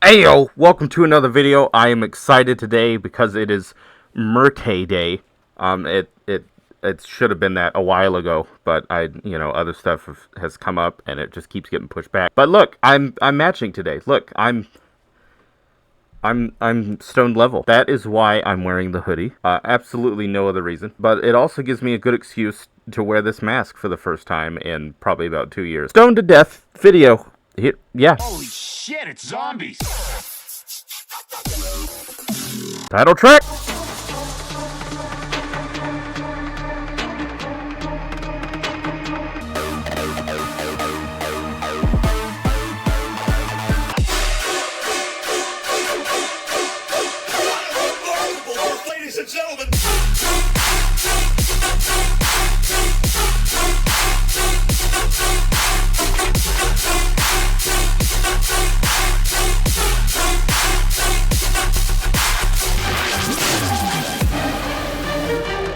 Ayo, welcome to another video. I am excited today because it is MUERTE Day. It should have been that a while ago, but other stuff has come up and it just keeps getting pushed back. But look, I'm matching today. Look, I'm stoned level. That is why I'm wearing the hoodie. Absolutely no other reason. But it also gives me a good excuse to wear this mask for the first time in probably about 2 years. Stoned to death video. Yeah. Holy shit, it's zombies! Title track. Ladies and gentlemen!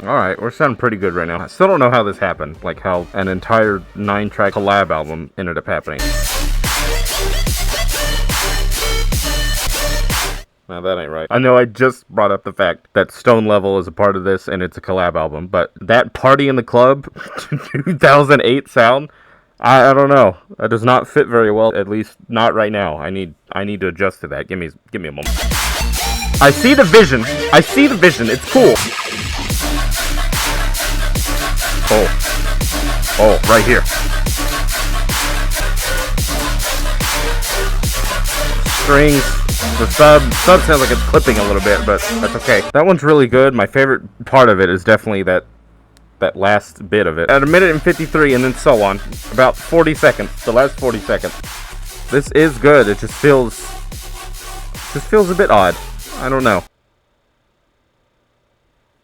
Alright, we're sounding pretty good right now. I still don't know how this happened. Like how an entire 9-track collab album ended up happening. Now that ain't right. I know I just brought up the fact that Stoned Level is a part of this and it's a collab album, but that Party in the Club 2008 sound, I don't know. That does not fit very well, at least not right now. I need to adjust to that. Give me a moment. I see the vision. I see the vision. It's cool. Oh, right here. Strings. The sub sounds like it's clipping a little bit, but that's okay. That one's really good. My favorite part of it is definitely that last bit of it. At 1:53 and then so on. About 40 seconds. The last 40 seconds. This is good. It just feels a bit odd. I don't know.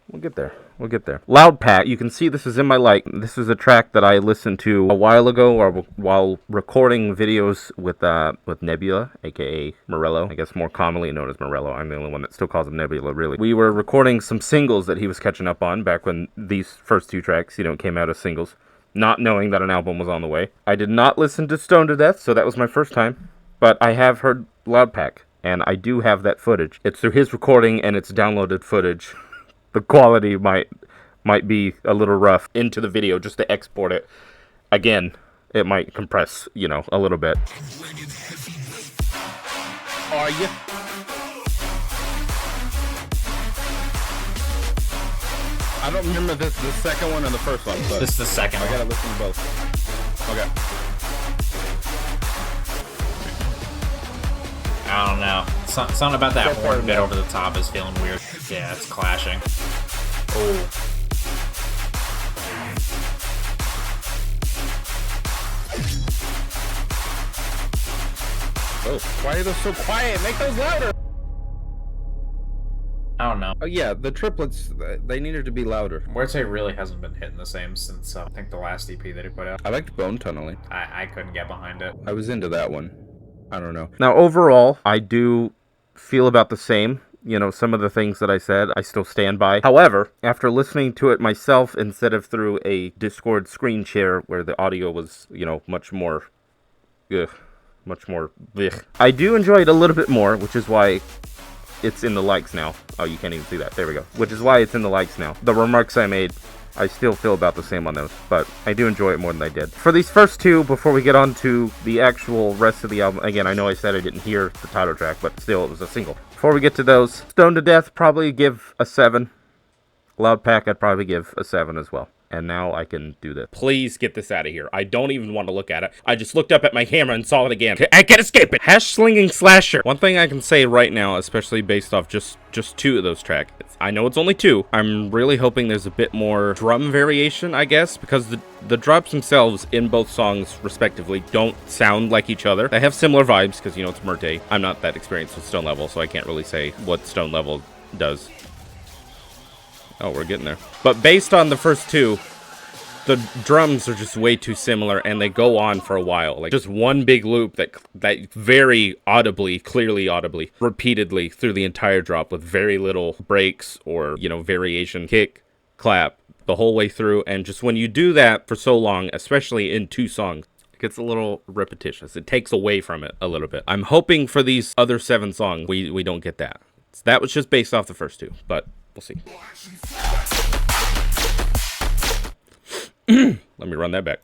We'll get there. We'll get there. Loud Pack. You can see this is in my like. This is a track that I listened to a while ago, or while recording videos with Nebula, aka Morello. I guess more commonly known as Morello. I'm the only one that still calls him Nebula, really. We were recording some singles that he was catching up on back when these first two tracks, came out as singles, not knowing that an album was on the way. I did not listen to Stoned to Death, so that was my first time. But I have heard Loud Pack, and I do have that footage. It's through his recording, and it's downloaded footage. The quality might be a little rough into the video just to export it. Again, it might compress, a little bit. Are you? I don't remember the second one or the first one. But this is the second one. I gotta listen to both. Okay. I don't know. Something about that horn bit over the top is feeling weird. Yeah, it's clashing. Oh. Oh, why are those so quiet? Make those louder! I don't know. Oh yeah, the triplets, they needed to be louder. MUERTE really hasn't been hitting the same since, I think, the last EP that he put out. I liked Bone Tunneling. I couldn't get behind it. I was into that one. I don't know. Now, overall, I do feel about the same. Some of the things that I said, I still stand by. However, after listening to it myself instead of through a Discord screen share where the audio was, much more... I do enjoy it a little bit more, which is why it's in the likes now. Oh, you can't even see that. There we go. Which is why it's in the likes now. The remarks I made, I still feel about the same on those, but I do enjoy it more than I did. For these first two, before we get on to the actual rest of the album, again, I know I said I didn't hear the title track, but still, it was a single. Before we get to those, Stoned to Death, probably give a 7. Loud Pack, I'd probably give a 7 as well. And now I can do this. Please get this out of here. I don't even want to look at it. I just looked up at my camera and saw it again. I can't escape it. Hash slinging slasher. One thing I can say right now, especially based off just 2 of those tracks. I know it's only 2. I'm really hoping there's a bit more drum variation, I guess, because the drops themselves in both songs, respectively, don't sound like each other. They have similar vibes because, it's MUERTE. I'm not that experienced with Stoned Level, so I can't really say what Stoned Level does. Oh, we're getting there. But based on the first 2, the drums are just way too similar, and they go on for a while. Like, just one big loop that very audibly, clearly audibly, repeatedly through the entire drop with very little breaks or, variation, kick, clap, the whole way through. And just when you do that for so long, especially in 2 songs, gets a little repetitious. It takes away from it a little bit. I'm hoping for these other 7 songs we don't get that. That was just based off the first 2, but we'll see. Let me run that back.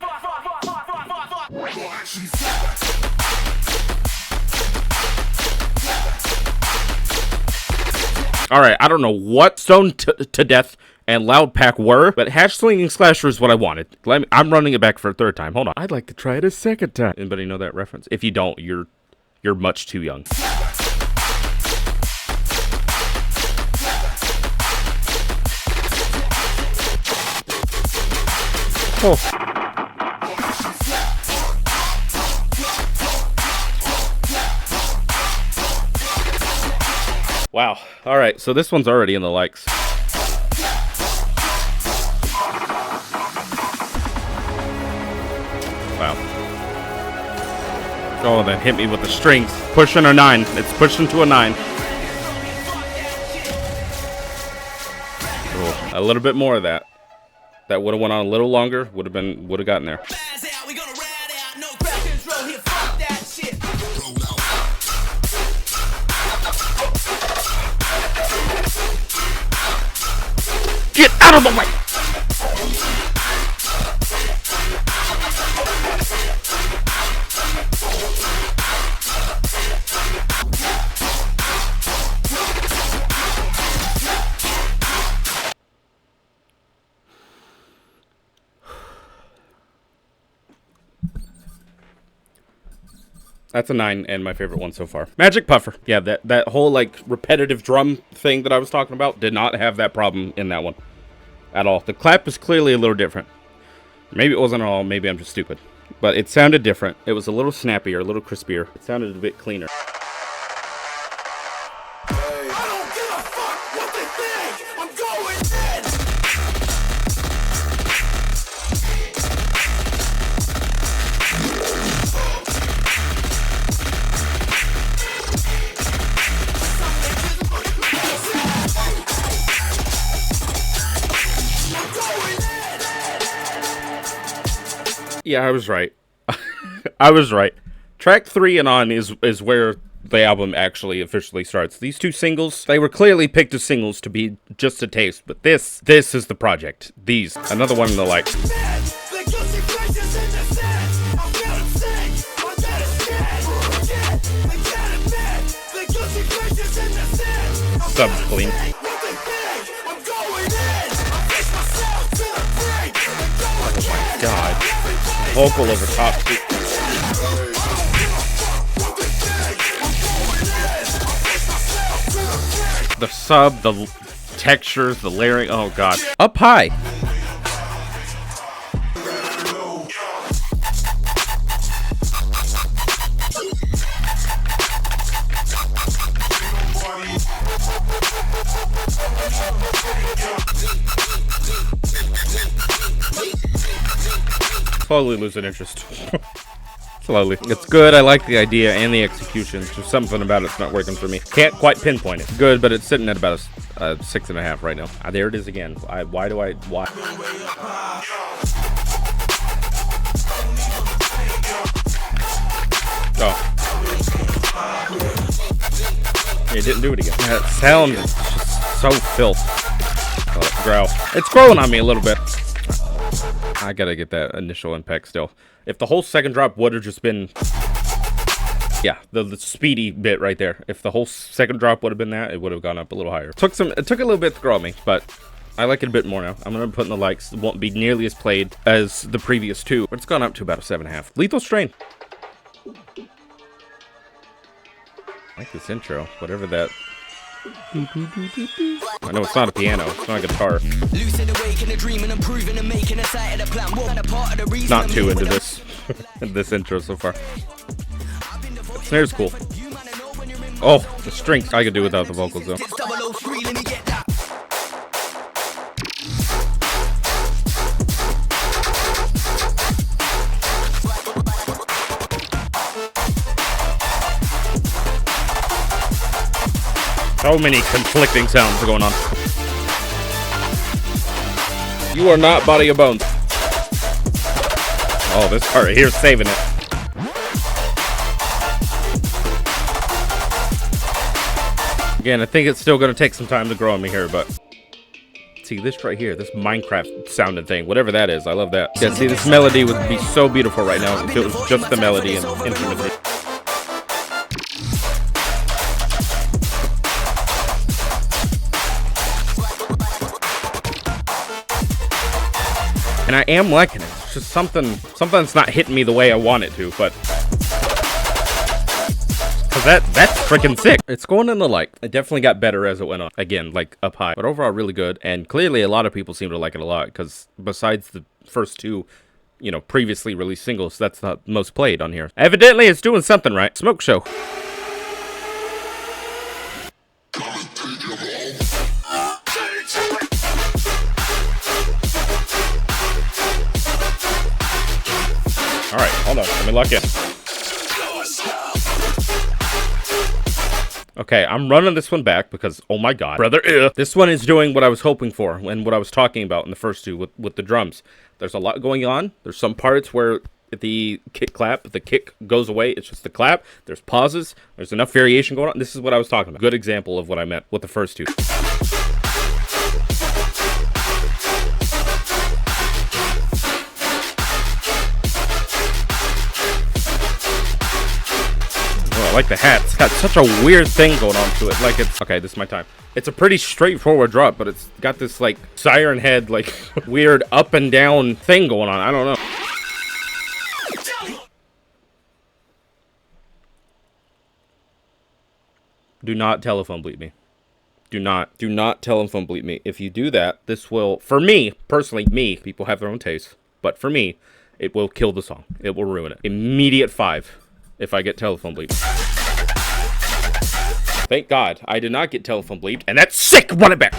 Alright, I don't know what Stoned to Death and Loud Pack were, but Hash Slinging Slasher is what I wanted. I'm running it back for a 3rd time. Hold on. I'd like to try it a 2nd time. Anybody know that reference? If you don't, you're much too young. Oh. Wow. All right, so this one's already in the likes. Wow. Oh, that hit me with the strings. Pushing a 9. It's pushing to a 9. Oh, a little bit more of that. That would have went on a little longer. Would have gotten there. Get out of the way! That's a 9 and my favorite one so far. Magic Puffer. Yeah, that whole like repetitive drum thing that I was talking about did not have that problem in that one at all. The clap is clearly a little different. Maybe it wasn't at all. Maybe I'm just stupid. But it sounded different. It was a little snappier, a little crispier. It sounded a bit cleaner. I don't give a fuck what they think. I'm going in. Yeah, I was right. I was right. Track 3 and on is where the album actually officially starts. These 2 singles, they were clearly picked as singles to be just a taste, but this is the project. These, another one in the like. Sub clean. Oh my god. Vocal over top. The sub, the textures, the layering. Oh god. Up high. Slowly losing interest. Slowly. It's good. I like the idea and the execution. Just something about it's not working for me. Can't quite pinpoint it. Good, but it's sitting at about a 6.5 right now. There it is again. Why? Oh. It didn't do it again. That sound is just so filth. Let it growl. It's growing on me a little bit. I gotta get that initial impact still. If the whole second drop would have just been... Yeah, the speedy bit right there. If the whole second drop would have been that, it would have gone up a little higher. It took a little bit to grow on me, but I like it a bit more now. I'm gonna put in the likes. It won't be nearly as played as the previous 2, but it's gone up to about a 7.5. Lethal Strain. I like this intro, whatever that... I know it's not a piano, it's not a guitar. Not too into this this intro so far. The snare's cool. Oh, the strings. I could do without the vocals though. So many conflicting sounds going on. You are not Body of Bones. Oh, this part right here is saving it. Again, I think it's still gonna take some time to grow on me here, but see this right here, this Minecraft sounding thing, whatever that is, I love that. Yeah, see, this melody would be so beautiful right now if it was just the melody and instrumentation. And I am liking it. It's just something's not hitting me the way I want it to, but cause that's freaking sick. It's going in the like. It definitely got better as it went on. Again, like up high, but overall really good. And clearly a lot of people seem to like it a lot because besides the first two, you know, previously released singles, that's the most played on here. Evidently, it's doing something right. Smoke show. All right, hold on. Let me lock in. Okay, I'm running this one back because, oh my god, brother, this one is doing what I was hoping for and what I was talking about in the first two with the drums. There's a lot going on. There's some parts where the kick clap, the kick goes away. It's just the clap. There's pauses. There's enough variation going on. This is what I was talking about. Good example of what I meant with the first two. I like the hat. It's got such a weird thing going on to it. Like it's... Okay, this is my time. It's a pretty straightforward drop, but it's got this, like, siren head, like, weird up and down thing going on. I don't know. Do not telephone bleep me. Do not telephone bleep me. If you do that, this will... For me, personally, people have their own taste. But for me, it will kill the song. It will ruin it. Immediate 5. If I get telephone bleeped. Thank God I did not get telephone bleeped, and that's sick! Run it back!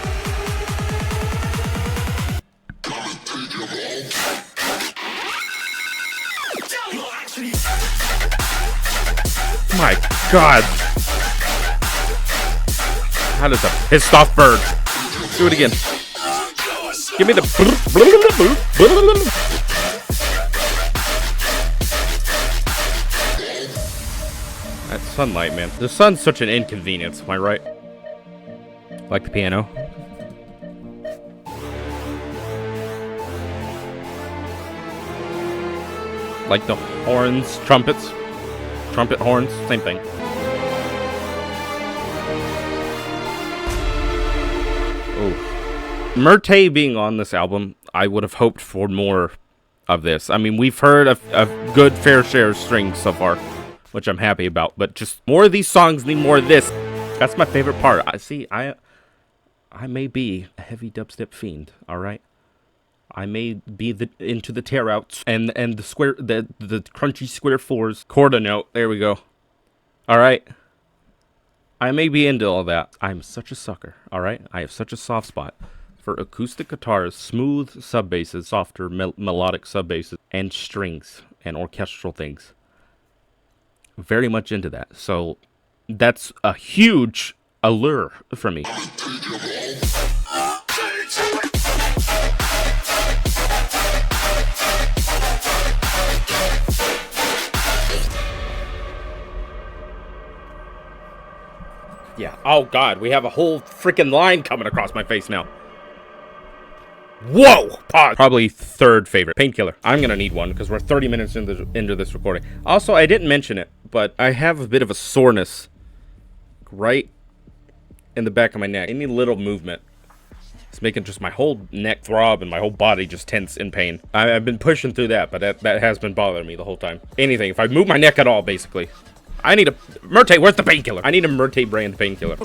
My God! How does a pissed off bird? Do it again. Give me the... That sunlight, man. The sun's such an inconvenience, am I right? Like the piano. Like the horns, trumpets. Trumpet horns, same thing. Oh. MUERTE being on this album, I would have hoped for more of this. I mean, we've heard a good fair share of strings so far, which I'm happy about, but just more of these songs need more of this. That's my favorite part. I may be a heavy dubstep fiend, all right? I may be into the tear outs and the square the crunchy square 4s, quarter note. There we go. All right. I may be into all that. I'm such a sucker, all right? I have such a soft spot for acoustic guitars, smooth sub basses, softer melodic sub basses, and strings and orchestral things. Very much into that, so that's a huge allure for me. Yeah, oh god, we have a whole freaking line coming across my face now. Whoa! Pause. Probably third favorite. Painkiller. I'm gonna need one because we're 30 minutes into this recording. Also, I didn't mention it, but I have a bit of a soreness right in the back of my neck. Any little movement, it's making just my whole neck throb and my whole body just tense in pain. I've been pushing through that, but that has been bothering me the whole time. Anything. If I move my neck at all, basically. I need a... MUERTE, where's the painkiller? I need a MUERTE brand painkiller.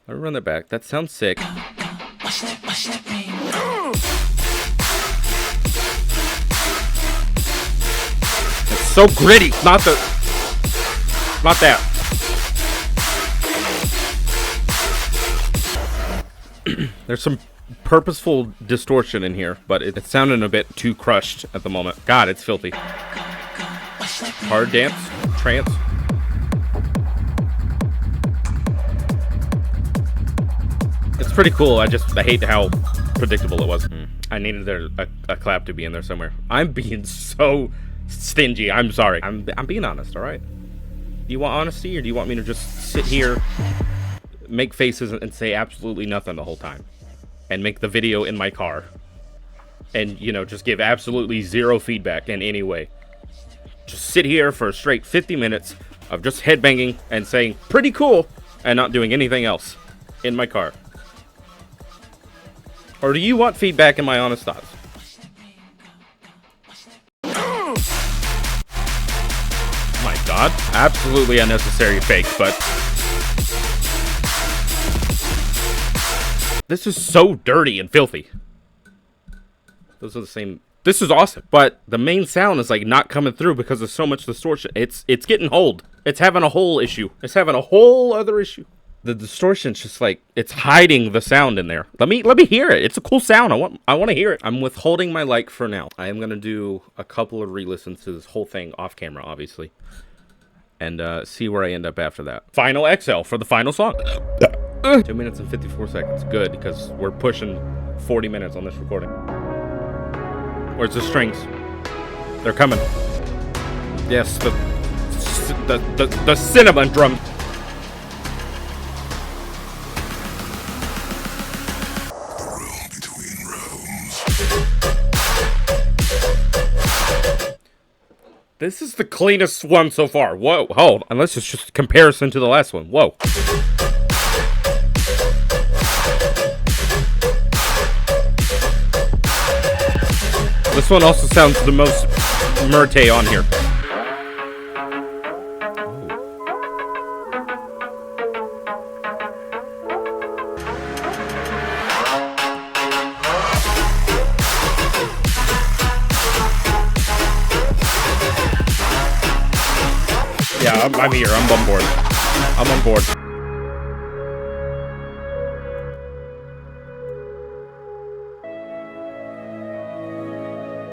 I'll run that back. That sounds sick. It's so gritty. Not that. There's some purposeful distortion in here, but it's sounding a bit too crushed at the moment. God, it's filthy. Hard dance, trance. It's pretty cool. I hate how predictable it was. I needed a clap to be in there somewhere. I'm being so stingy. I'm sorry. I'm being honest, all right? you want honesty, or do you want me to just sit here, make faces, and say absolutely nothing the whole time? And make the video in my car? And, you know, just give absolutely zero feedback in any way? Just sit here for a straight 50 minutes of just headbanging and saying, pretty cool, and not doing anything else in my car? Or do you want feedback and my honest thoughts? My God, absolutely unnecessary fake, but this is so dirty and filthy. Those are the same. This is awesome, but the main sound is like not coming through because there's so much distortion. It's getting hold. It's having a whole issue. It's having a whole other issue. The distortion's just like, it's hiding the sound in there. Let me hear it. It's a cool sound. I want to hear it. I'm withholding my like for now. I am gonna do a couple of re-listens to this whole thing off camera, obviously, and see where I end up after that. Final XL for the final song. 2 minutes and 54 seconds. Good, because we're pushing 40 minutes on this recording. Where's the strings? They're coming. Yes, the cinnamon drum. This is the cleanest one so far. Whoa, hold. Unless it's just a comparison to the last one. Whoa. This one also sounds the most MUERTE on here. Yeah, I'm here. I'm on board. I'm on board.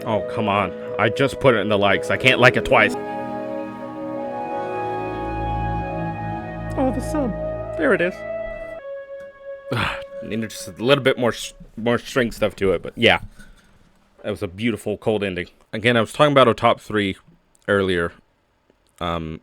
Oh, come on. I just put it in the likes. I can't like it twice. Oh, the sun. There it is. Needed just a little bit more string stuff to it, but yeah. That was a beautiful cold ending. Again, I was talking about a top 3 earlier. Gonna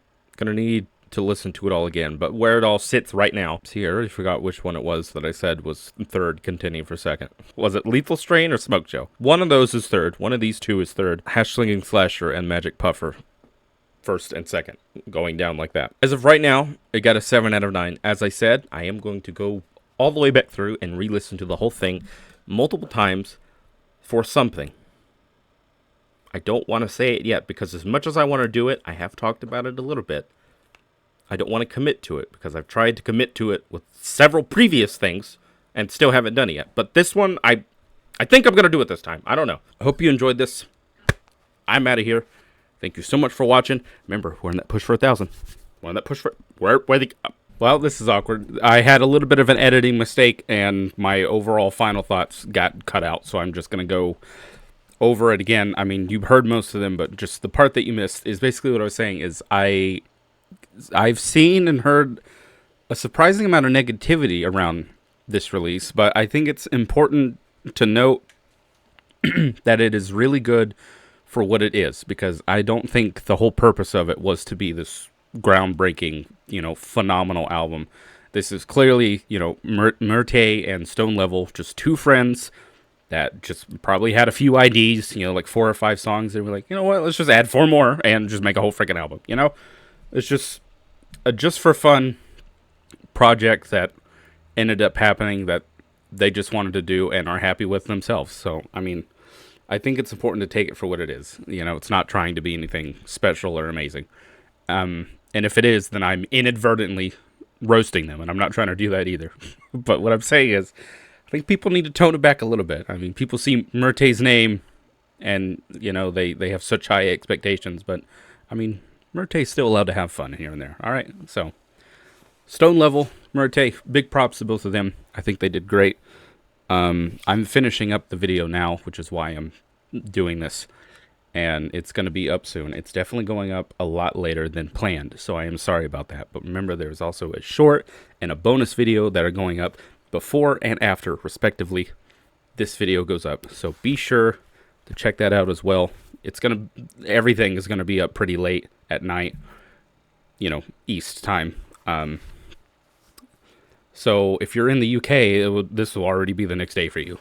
need to listen to it all again, but where it all sits right now. See, I already forgot which one it was that I said was third, contending for second. Was it Lethal Strain or Smoke Show? One of those is third. One of these two is third. Hash Slinging Slasher and Magic Puffer, first and second, going down like that. As of right now, it got a 7 out of 9. As I said, I am going to go all the way back through and re-listen to the whole thing multiple times for something. I don't want to say it yet, because as much as I want to do it, I have talked about it a little bit. I don't want to commit to it, because I've tried to commit to it with several previous things and still haven't done it yet. But this one, I think I'm going to do it this time. I don't know. I hope you enjoyed this. I'm out of here. Thank you so much for watching. Remember, we're in that push for 1,000. We're in that push for... Well, this is awkward. I had a little bit of an editing mistake, and my overall final thoughts got cut out. So I'm just going to go over it again. I mean, you've heard most of them, but just the part that you missed is basically what I was saying is I've seen and heard a surprising amount of negativity around this release, but I think it's important to note that it is really good for what it is, because I don't think the whole purpose of it was to be this groundbreaking, you know, phenomenal album. This is clearly, you know, MUERTE and Stoned Level, just two friends that just probably had a few IDs, you know, like 4 or 5 songs. They were like, you know what, let's just add 4 more and just make a whole freaking album, you know? It's just a just for fun project that ended up happening that they just wanted to do and are happy with themselves. So, I mean, I think it's important to take it for what it is. You know, it's not trying to be anything special or amazing. And if it is, then I'm inadvertently roasting them, and I'm not trying to do that either. But what I'm saying is, I think people need to tone it back a little bit. I mean, people see MUERTE's name, and, you know, they have such high expectations. But, I mean, MUERTE's still allowed to have fun here and there. All right, so Stoned Level, MUERTE, big props to both of them. I think they did great. I'm finishing up the video now, which is why I'm doing this, and it's going to be up soon. It's definitely going up a lot later than planned, so I am sorry about that. But remember, there's also a short and a bonus video that are going up before and after, respectively, this video goes up. So be sure to check that out as well. Everything is gonna be up pretty late at night, you know, East time. So if you're in the UK, this will already be the next day for you.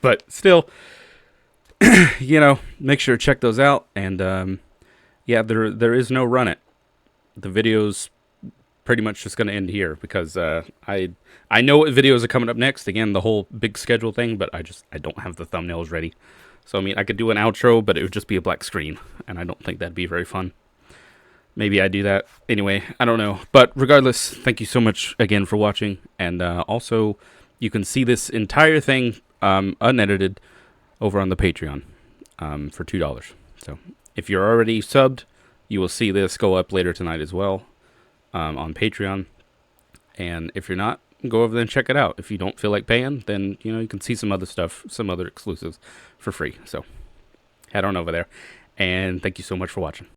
But still, you know, make sure to check those out. And yeah, there is no run it. The video's pretty much just going to end here because I know what videos are coming up next. Again, the whole big schedule thing, but I don't have the thumbnails ready. So I mean, I could do an outro, but it would just be a black screen, and I don't think that'd be very fun. Maybe I do that. Anyway, I don't know. But regardless, thank you so much again for watching. And also, you can see this entire thing unedited over on the Patreon for $2. So if you're already subbed, you will see this go up later tonight as well on Patreon. And if you're not, go over there and check it out. If you don't feel like paying, then, you know, you can see some other stuff, some other exclusives for free. So head on over there. And thank you so much for watching.